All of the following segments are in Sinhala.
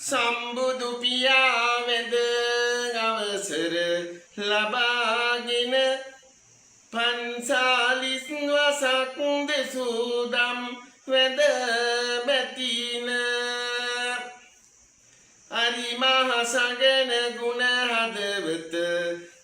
සම්බුදු පියා වෙද අවසර ලබාගෙන පන්සාලිස් වසක් දෙසූදම් වෙද බැතින අරිමහසගෙන ගුණ හදවත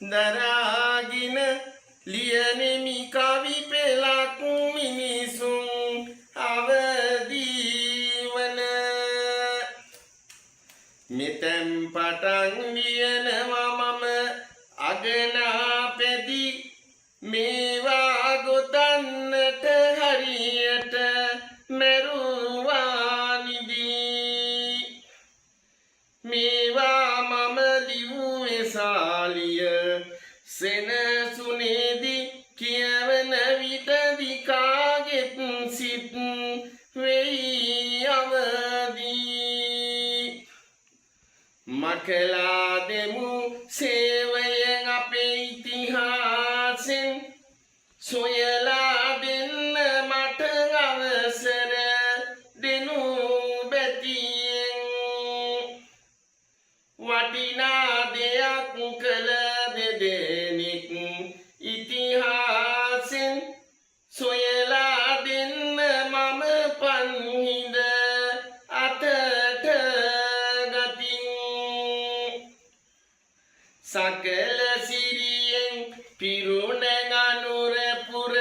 දරාගෙන ලියනෙමි කවි පෙළක් මිනිසුන් අවදීවන මෙතැන් පටන් ලියනවා මම අගනා පැදි මේවා ගොතන්නට හරියට මැරුවානිදී මේවා මම ලිව්වේ සාලිය සෙනසුනේදී කියවන විටදී කාගෙත් සිත් වෙයි අවදී මකලා දෙමු සේවයෙන් අපේ ඉතිහාසෙන් සොයලා දෙන්න මට අවසර දෙනු බැතියෙන් වටිනා දෙයක් කළ දෙදෙනෙක් ඉතිහාසෙන් සොයලා දෙන්න මම පන්හිඳ අතට ගතින් සකල සිරියෙන් පිරුණ ගනුරපුර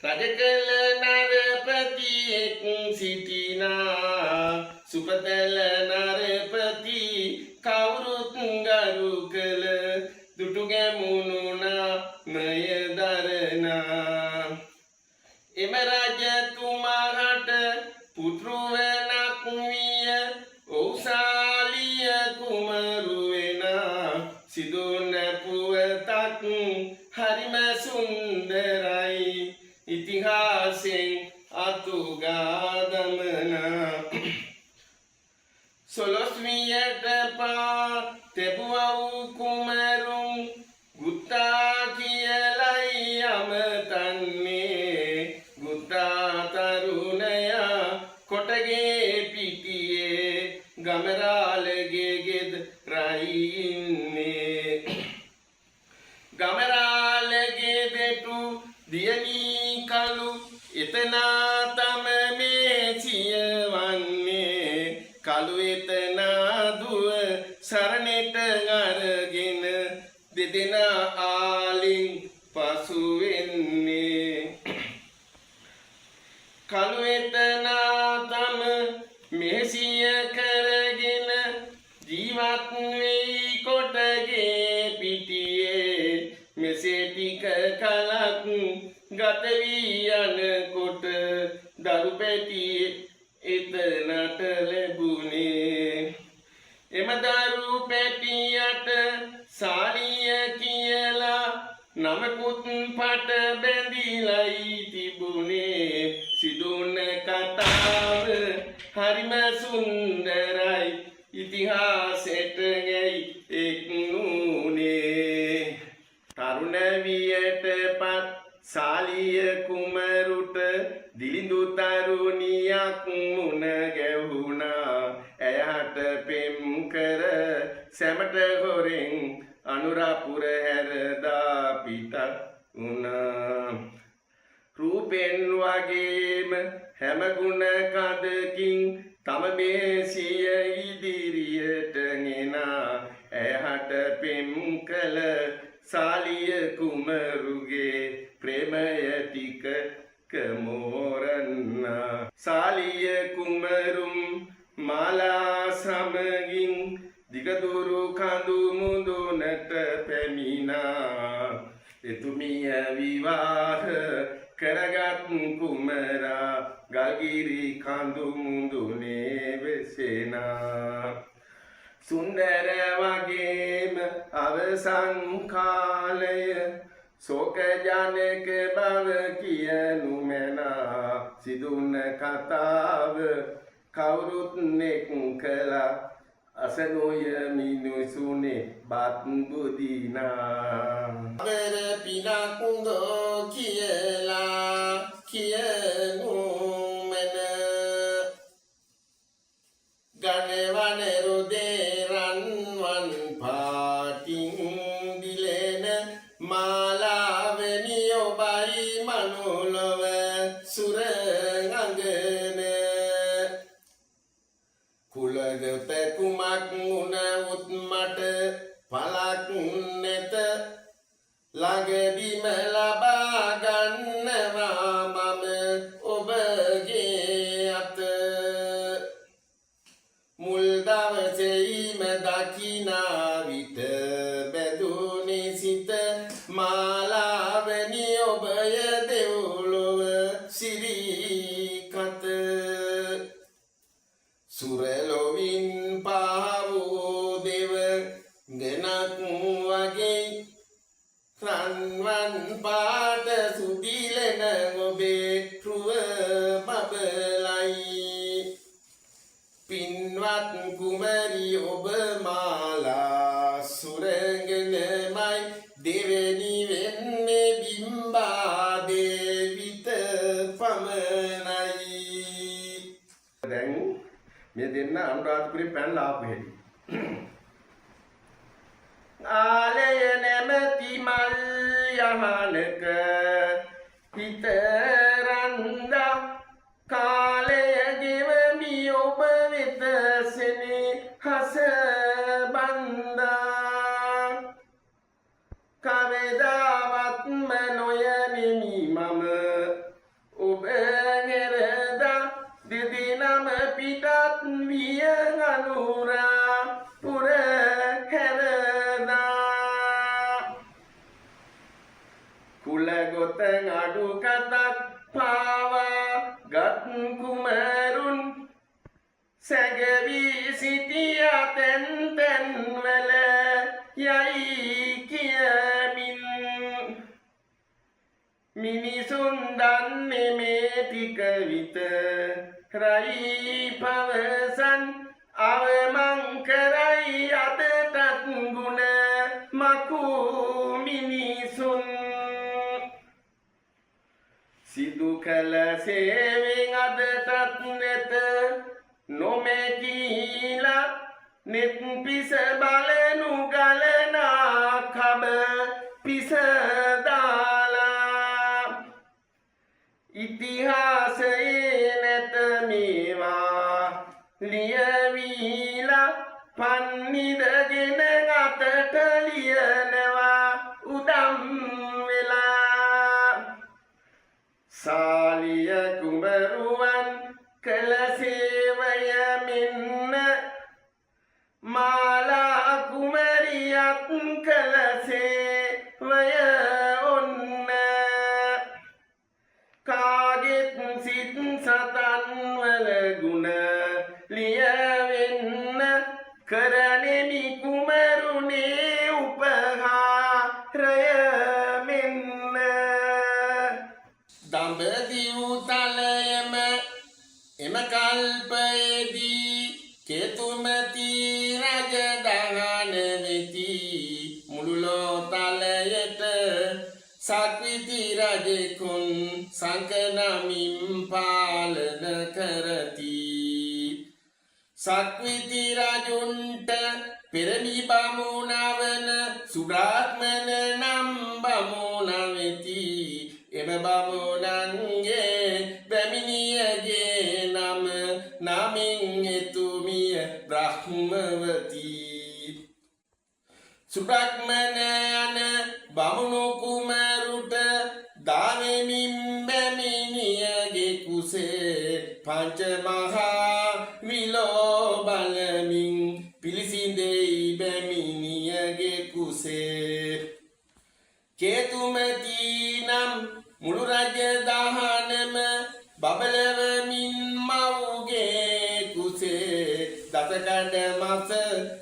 රජකල නරපතියෙක් සිටිනා සුපතල නරපති කවුරුත් ගරු කළ දුටු ගැමුණුනා මය දරනා එම රජතුමාට පුත්‍රවනක් විය ඔව්සාලිය කුමරු වෙනා සිදුන පුවතක් හරිම සුන්දරයි ඉතිහාසෙන් අතුගා දමනා සොළොස්වියට පා තෙබුවව් කුමරුන් ගුත්තා කියලයි අමතන්නේ ගුත්තා තරුණයා කොටගේ පිටියේ ගමරාලගේ ගෙදරයි ඉන්නේ ගමරාලගේ දෙටු දියණී කලු එතනා තම මේසිය වන්නේ කලු එතනා දුව සරණෙට අරගෙන දෙදෙනා ආලින් පසු වෙන්නේ කලු එතනා තම මේසිය කරගෙන ජීවත් වෙයි කොටගේ පිටියේ මෙසේ ටික කලක් ගත වී යනකොට දරු පැටියේ එතනට ලැබුණේ එම දරු පැටියට සාලිය කියලා නමකුත් පට බැඳිලයි තිබුණේ සිදුන කතාව හරිම සුන්දරයි ඉතිහාසෙට ගැයි එක් නුනේ තරුණ වියට පත් සාලිය කුමරුට දිලිඳු තරුණියක් මුණ ගැහුණා ඇයට පෙම් කර සැමට හොරෙන් අනුරාපුර හැරදා පිටත් වුණා රූපෙන් වගේම හැම ගුණ කඳකින් තම මේසිය ඉදිරියට ගෙනා ඇයට පෙම් කළ සාලිය කුමරුගේ ප්‍රේමය ටික මෝරන්නා සාලිය කුමරුම් මාලා සමගින් දිගදුරු කඳු මුදුනට පැමිණා එතුමිය විවාහ කරගත් කුමරා ගල්ගිරි කඳු මුදුනේ වෙසෙනා සුන්දර වගේම අවසන් කාලය ශෝක ජනක බව කියනු මැනා සිදුන කතාව කවුරුත් නෙක් කළා අසනෝය මිනිසුනේ බත් බුදිනා අවර පිනකුඳෝ කියලා කියනු මැන ගණවන රුද කුලගත කුමක් වුණත් මට පලක් නැත ළඟදිම ලබා ගන්නවා මම ඔබගේ අත මුල් දවසේම දකිනා විට බැඳුනේ සිත මාලාවනි ඔබය දෙව්ලොව සිරිකත සුරලොවින් පාවූ දෙව ගෙනක් වගේ රන්වන් පාට සුදිලන ඔබේ රුව බබලයි පින්වත් කුමරි ඔබ මාලා සුරංගනමයි දෙවෙනි වෙන්නේ බිම්බා දේවිත පමණයි දැන් මේ දෙන්න අනුරාධපුරේ පැනලා ආපු හැටි ආලය නැමැති මල් යහනක හිත රන්දා කාලය ගෙවමි ඔබ වෙත සෙනෙහස බන්දා කවදාවත්ම නොයනිමි මම ඔබ ගෙරදා දෙදිනම පිටත් විය අනුරා පුර හැරදා කුලගොතන් අඩු කතක් පාවා ගත් කුමරුන් සැගවී සිටිය තැන් තැන්වල යයි කියමින් මිනිසුන් දන්නේ මේ ටික විතරයි පවසන් අවමං කරයි අදටත් ගුණ මකූ මිනිසුන් සිදු කළ සේවෙන් අදටත් නැත නොමැකීලා නෙත් පිස බලනු ගලනා කබ පිස දාලා ඉතිහාසයේ නැත මේවා ලියවිලා පන්නිදගෙන අතට ලියනවා උදම් වෙලා සාලිය කුමරුවන් කළ සේවය මෙන්න මාලා කුමරියත් කළ සේවය ඔන්න කාගෙත් සිත් සතන් වල ගුණ ලියවෙන්න කරනෙමි කුමරුනේ උපහාරය මෙන්න දඹදිව් තලයම එම කල්පයේදී කෙතුමති රජදහන වෙති මුළු ලෝතලයට සක්විති රජෙකුන් සංකනමින් පාලන කරති සක්විති රජුන්ට පෙරණි බමුණවන සුරාත්මන නම් බමුණ වෙති එම බමුණන්ගේ බැමිණියගේ නම නමින් එතුමිය බ්‍රහ්මවති සුබ්‍රහ්මණ යන බමුණු කුමරුට දානෙමින් බැමිණියගේ කුසේ පංච මහා විලෝ බලමින් පිළිසිඳෙයි බැමිණියගේ කුසේ කේතුමති නම් මුළු රජ දහනම බබලවමින් මව්ගේ කුසේ දසකඩ මස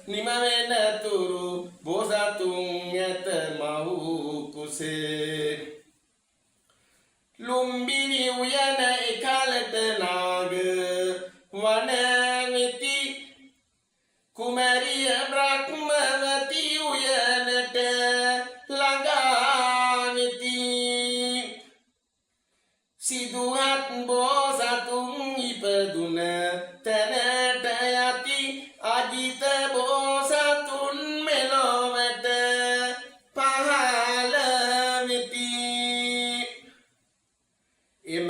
නිම වෙන තුරු බෝසතුන් ඇත මව් කුසේ ලුම්බිනි උයන එකලට නාග වනවෙති කුමරිය බ්‍රහ්මවති උයනට ළඟාවෙති සිදුහත් බෝසතුන් ඉපදුන තැනට යති අජිත බෝසතුන් මෙලොවට පහළ වෙති එම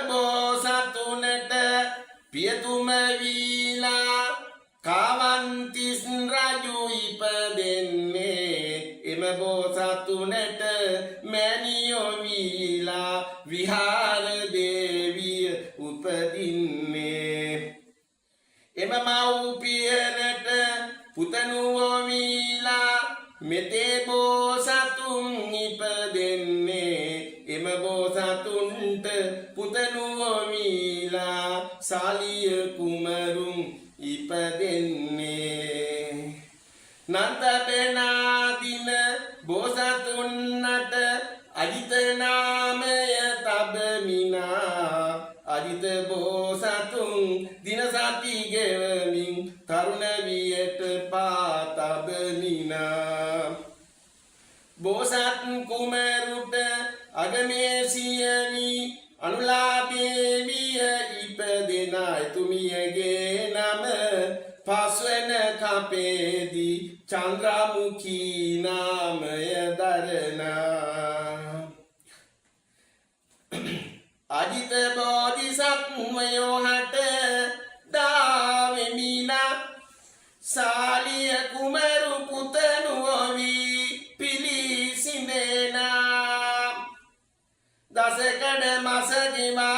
බෝසතුනට පියතුම වී සන්තිස් රජු ඉපදෙන්නේ එම බෝසතුනට මැණියෝ වීලා විහාර දේවිය උපදින්නේ එම මව්පියනට පුතණුවෝ වීලා මෙතේ බෝසතුන් ඉපදෙන්නේ එම බෝසතුන්ට පුතණුවෝ වීලා සාලිය කුමරුන් ඉපදෙන්නේ නන්ද පෙනාදින බෝසතුන්නට අජිත නාමය තබමිනා අජිත බෝසතුන් දින සති ගෙවමින් තරුණ වියට පා තබමිනා බෝසත් කුමරුට අගමේසියනි අනුලාභේ විය ඉපදෙන එතුමියගේ නම පස්වන කපේදී චන්ද්‍රමුඛී නාමය දරනා අජිත බෝධිසත්වයෝ හට දාවෙමිනා සාලිය කුමරු පුතණුවෝ වී පිළිසිඳෙනා දසකඩ මසදිමා